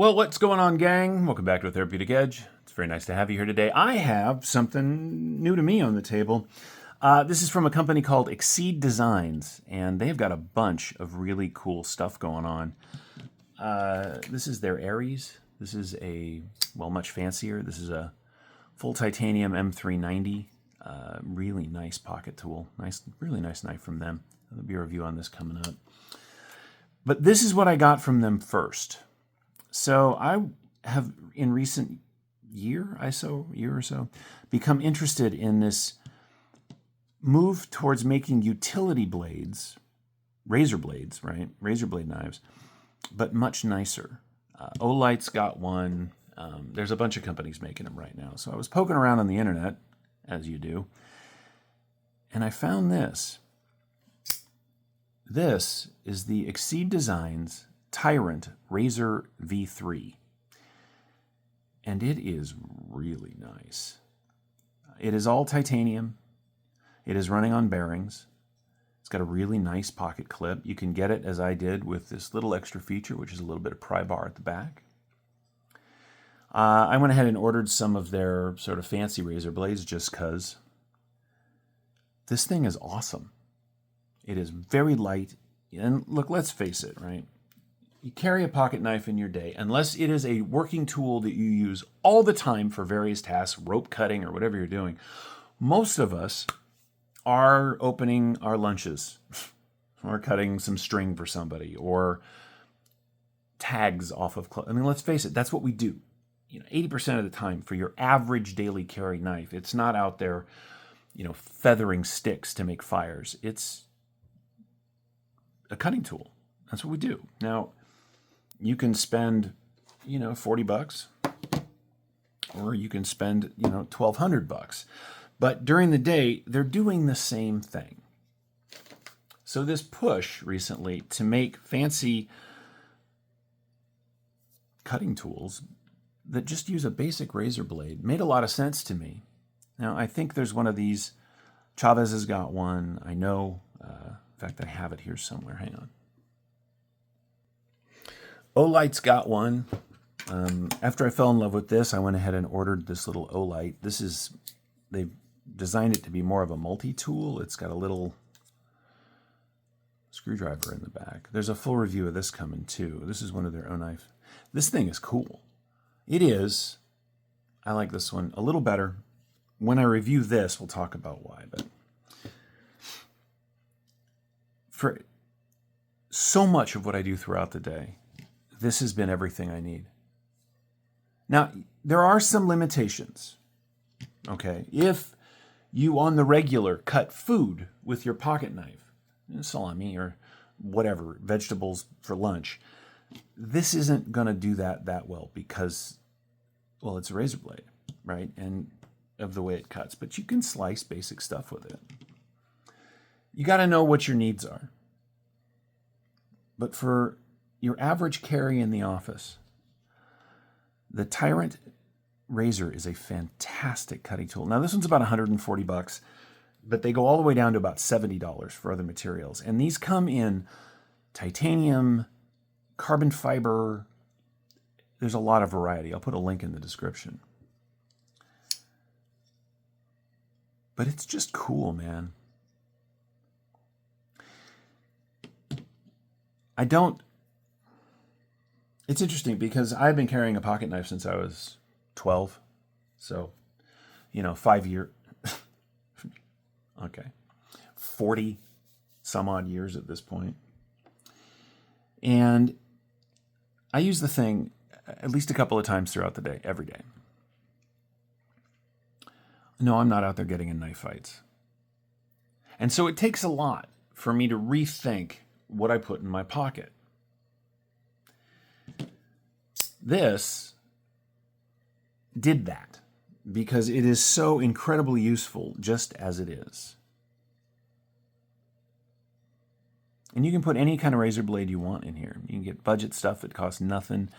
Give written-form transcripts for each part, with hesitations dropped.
Well, what's going on, gang? Welcome back to A Therapeutic Edge. It's very nice to have you here today. I have something new to me on the table. This is from a company called Exceed Designs, and they've got a bunch of really cool stuff going on. This is their Aries. This is much fancier. This is a full titanium M390. Really nice pocket tool. Really nice knife from them. There'll be a review on this coming up. But this is what I got from them first. So I have, in recent year or so, become interested in this move towards making utility blades, razor blades, right? Razor blade knives, but much nicer. Olight's got one. There's a bunch of companies making them right now. So I was poking around on the internet, as you do, and I found this. This is the Exceed Designs TiRant RAZOR V3. And it is really nice. It is all titanium. It is running on bearings. It's got a really nice pocket clip. You can get it, as I did, with this little extra feature, which is a little bit of pry bar at the back. I went ahead and ordered some of their sort of fancy razor blades just because. This thing is awesome. It is very light. And look, let's face it, right? You carry a pocket knife in your day, unless it is a working tool that you use all the time for various tasks, rope cutting or whatever you're doing. Most of us are opening our lunches or cutting some string for somebody or tags off of clothes. I mean, let's face it, that's what we do. 80% of the time for your average daily carry knife. It's not out there, feathering sticks to make fires. It's a cutting tool. That's what we do. Now, you can spend, $40, or you can spend, $1,200. But during the day, they're doing the same thing. So this push recently to make fancy cutting tools that just use a basic razor blade made a lot of sense to me. Now, I think there's one of these. Chavez has got one. I know. In fact, I have it here somewhere. Hang on. Olight's got one. After I fell in love with this, I went ahead and ordered this little Olight. They've designed it to be more of a multi-tool. It's got a little screwdriver in the back. There's a full review of this coming too. This is one of their own knife. This thing is cool. It is. I like this one a little better. When I review this, we'll talk about why. But for so much of what I do throughout the day, this has been everything I need. Now, there are some limitations, okay? If you, on the regular, cut food with your pocket knife, salami or whatever, vegetables for lunch, this isn't going to do that well because, well, it's a razor blade, right? And of the way it cuts. But you can slice basic stuff with it. You got to know what your needs are. But for your average carry in the office, the TiRant Razor is a fantastic cutting tool. Now, this one's about $140, but they go all the way down to about $70 for other materials. And these come in titanium, carbon fiber. There's a lot of variety. I'll put a link in the description. But it's just cool, man. It's interesting because I've been carrying a pocket knife since I was 12. So, 5 years. Okay. 40 some odd years at this point. And I use the thing at least a couple of times throughout the day, every day. No, I'm not out there getting in knife fights. And so it takes a lot for me to rethink what I put in my pocket. This did that because it is so incredibly useful just as it is. And you can put any kind of razor blade you want in here. You can get budget stuff that costs nothing.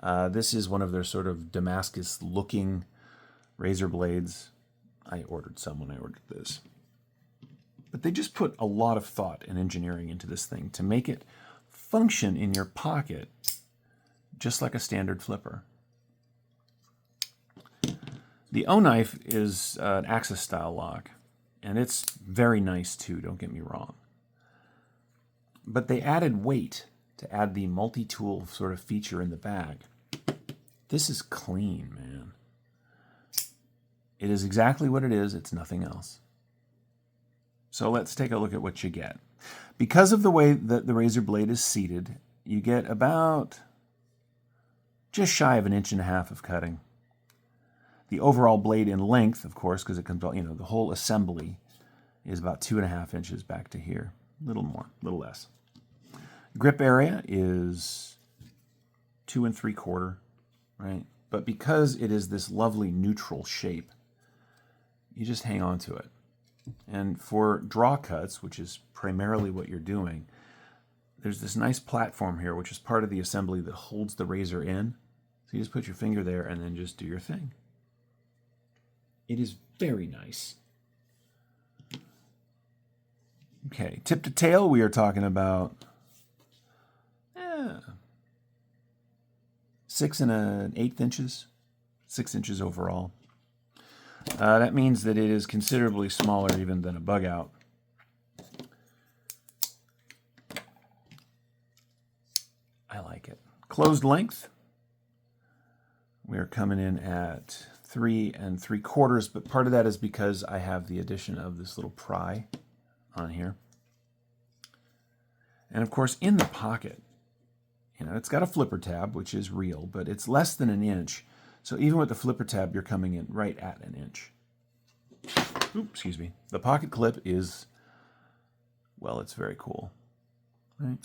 This is one of their sort of Damascus-looking razor blades. I ordered some when I ordered this. But they just put a lot of thought and engineering into this thing to make it function in your pocket just like a standard flipper. The O-knife is an Axis style lock, and it's very nice too, don't get me wrong. But they added weight to add the multi-tool sort of feature in the bag. This is clean, man. It is exactly what it is, it's nothing else. So let's take a look at what you get. Because of the way that the razor blade is seated, you get about just shy of 1.5 inches of cutting. The overall blade in length, of course, because it comes out, the whole assembly is about 2.5 inches back to here. A little more, a little less. Grip area is 2 3/4, right? But because it is this lovely neutral shape, you just hang on to it. And for draw cuts, which is primarily what you're doing, there's this nice platform here, which is part of the assembly that holds the razor in. So you just put your finger there and then just do your thing. It is very nice. Okay, tip to tail, we are talking about 6 1/8 inches, 6 inches overall. That means that it is considerably smaller even than a bug out. I like it. Closed length, we are coming in at 3 3/4, but part of that is because I have the addition of this little pry on here. And of course, in the pocket, it's got a flipper tab, which is real, but it's less than 1 inch. So even with the flipper tab, you're coming in right at 1 inch. Oops, excuse me. The pocket clip is, well, it's very cool. Right?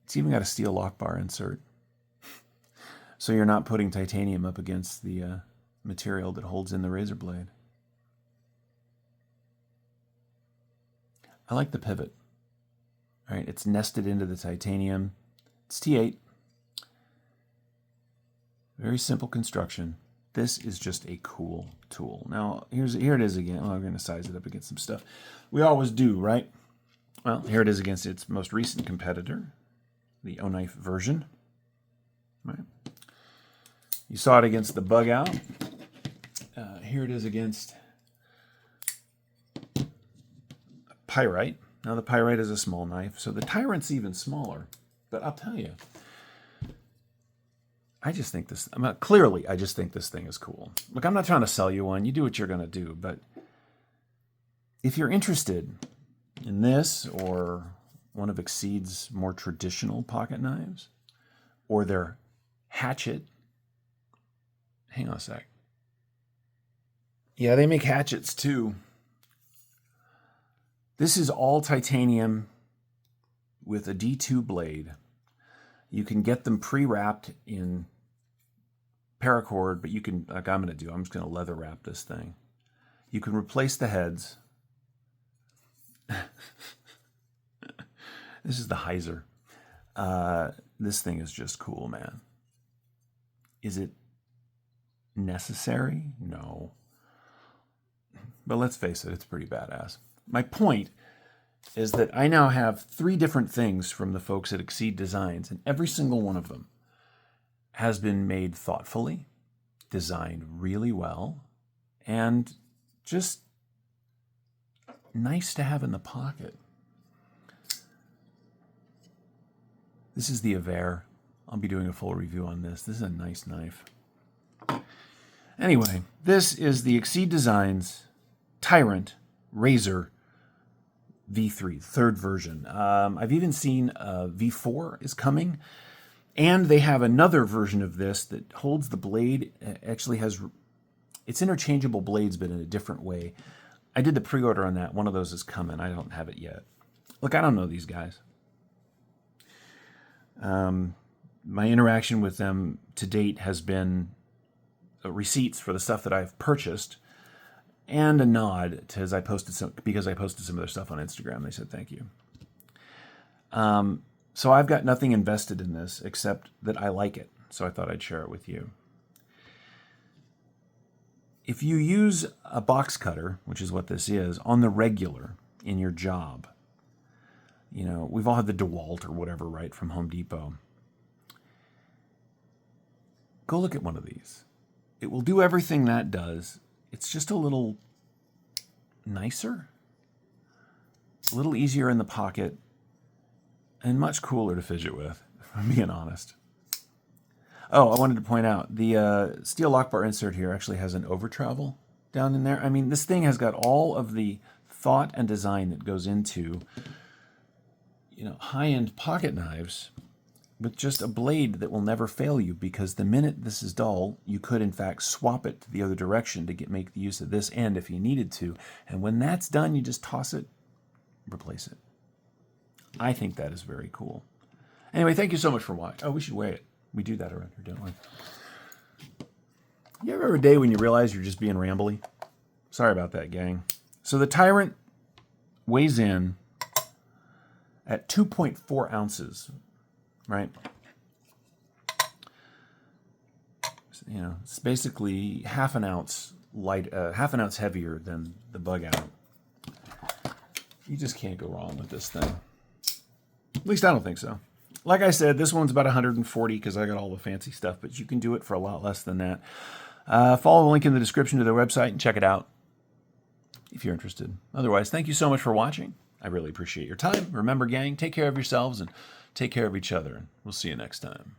It's even got a steel lock bar insert. So you're not putting titanium up against the material that holds in the razor blade. I like the pivot. All right, it's nested into the titanium. It's T8. Very simple construction. This is just a cool tool. Now, here it is again. Well, I'm going to size it up against some stuff. We always do, right? Well, here it is against its most recent competitor, the O-knife version. Right? You saw it against the bug out. Here it is against Pyrite. Now the Pyrite is a small knife, so the TiRant's even smaller. But I'll tell you, I just think this, clearly I just think this thing is cool. Look, I'm not trying to sell you one. You do what you're going to do. But if you're interested in this or one of Exceed's more traditional pocket knives or their hatchet, hang on a sec. Yeah, they make hatchets too. This is all titanium with a D2 blade. You can get them pre-wrapped in paracord, but you can, like I'm going to do, I'm just going to leather wrap this thing. You can replace the heads. This is the Heiser. This thing is just cool, man. Is it necessary? No. But let's face it, it's pretty badass. My point is that I now have 3 different things from the folks at Exceed Designs, and every single one of them has been made thoughtfully, designed really well, and just nice to have in the pocket. This is the Avere. I'll be doing a full review on this. This is a nice knife. Anyway, this is the Exceed Designs TiRant RAZOR V3, 3rd version. I've even seen V4 is coming, and they have another version of this that holds the blade. Actually has, it's interchangeable blades, but in a different way. I did the pre-order on that. One of those is coming. I don't have it yet. Look, I don't know these guys. My interaction with them to date has been receipts for the stuff that I've purchased, and a nod to as I posted some, because I posted some of their stuff on Instagram. They said thank you. So I've got nothing invested in this except that I like it. So I thought I'd share it with you. If you use a box cutter, which is what this is, on the regular in your job, You know, we've all had the DeWalt or whatever, right, from Home Depot. Go look at one of these. It will do everything that does. It's just a little nicer, a little easier in the pocket, and much cooler to fidget with, if I'm being honest. Oh, I wanted to point out, the steel lock bar insert here actually has an over travel down in there. I mean, this thing has got all of the thought and design that goes into, you know, high-end pocket knives with just a blade that will never fail you, because the minute this is dull, you could in fact swap it to the other direction to make the use of this end if you needed to. And when that's done, you just toss it, replace it. I think that is very cool. Anyway, thank you so much for watching. Oh, we should weigh it. We do that around here, don't we? You ever have a day when you realize you're just being rambly? Sorry about that, gang. So the TiRant weighs in at 2.4 ounces, right? You know, it's basically half an ounce heavier than the bug out. You just can't go wrong with this thing. At least I don't think so. Like I said, this one's about 140 because I got all the fancy stuff, but you can do it for a lot less than that. Follow the link in the description to their website and check it out if you're interested. Otherwise, thank you so much for watching. I really appreciate your time. Remember, gang, take care of yourselves and take care of each other. And we'll see you next time.